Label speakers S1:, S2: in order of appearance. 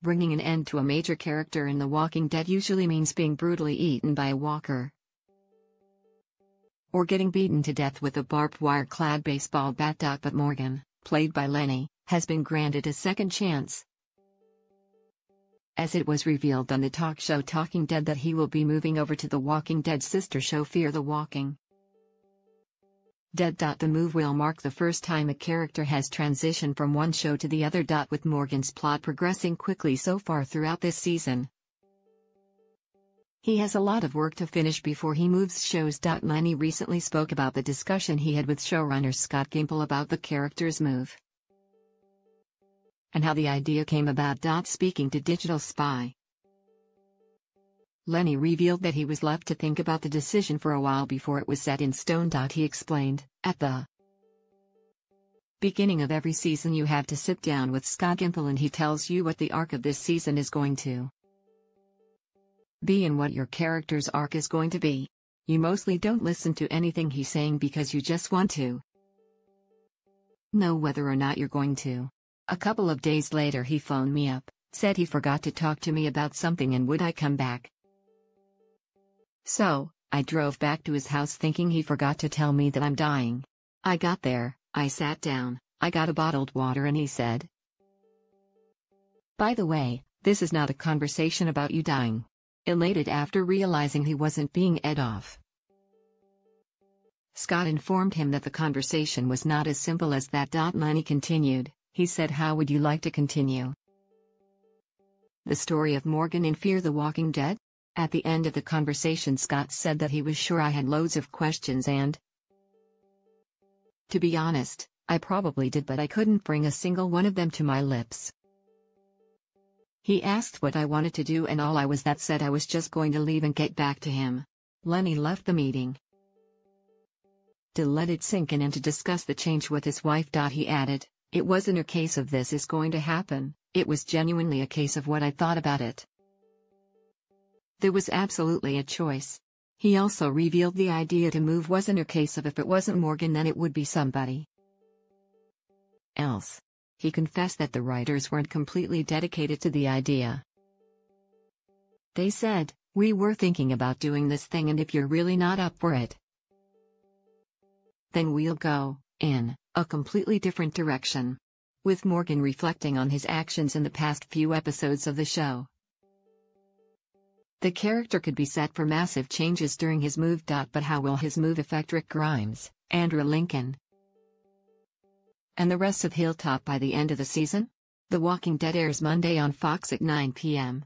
S1: Bringing an end to a major character in The Walking Dead usually means being brutally eaten by a walker, or getting beaten to death with a barbed wire clad baseball bat. But Morgan, played by Lennie, has been granted a second chance, as it was revealed on the talk show Talking Dead that he will be moving over to The Walking Dead's sister show Fear the Walking Dead. The move will mark the first time a character has transitioned from one show to the other. With Morgan's plot progressing quickly so far throughout this season, he has a lot of work to finish before he moves shows. Lennie recently spoke about the discussion he had with showrunner Scott Gimple about the character's move, and how the idea came about. Speaking to Digital Spy, Lennie revealed that he was left to think about the decision for a while before it was set in stone. He explained, "At the beginning of every season you have to sit down with Scott Gimple and he tells you what the arc of this season is going to be and what your character's arc is going to be. You mostly don't listen to anything he's saying because you just want to know whether or not you're going to." A couple of days later he phoned me up, said he forgot to talk to me about something and would I come back. So, I drove back to his house thinking he forgot to tell me that I'm dying. I got there, I sat down, I got a bottled water and he said, "By the way, this is not a conversation about you dying." Elated after realizing he wasn't being ed off, Scott informed him that the conversation was not as simple as that. Lennie continued, he said, "How would you like to continue the story of Morgan in Fear the Walking Dead?" At the end of the conversation Scott said that he was sure I had loads of questions and, to be honest, I probably did, but I couldn't bring a single one of them to my lips. He asked what I wanted to do and all I was that said I was just going to leave and get back to him. Lennie left the meeting to let it sink in and to discuss the change with his wife. He added, "It wasn't a case of this is going to happen, it was genuinely a case of what I thought about it. There was absolutely a choice." He also revealed the idea to move wasn't a case of if it wasn't Morgan then it would be somebody else. He confessed that the writers weren't completely dedicated to the idea. They said, "We were thinking about doing this thing and if you're really not up for it, then we'll go in a completely different direction." With Morgan reflecting on his actions in the past few episodes of the show, the character could be set for massive changes during his move. But how will his move affect Rick Grimes, Andrew Lincoln, and the rest of Hilltop by the end of the season? The Walking Dead airs Monday on Fox at 9 p.m.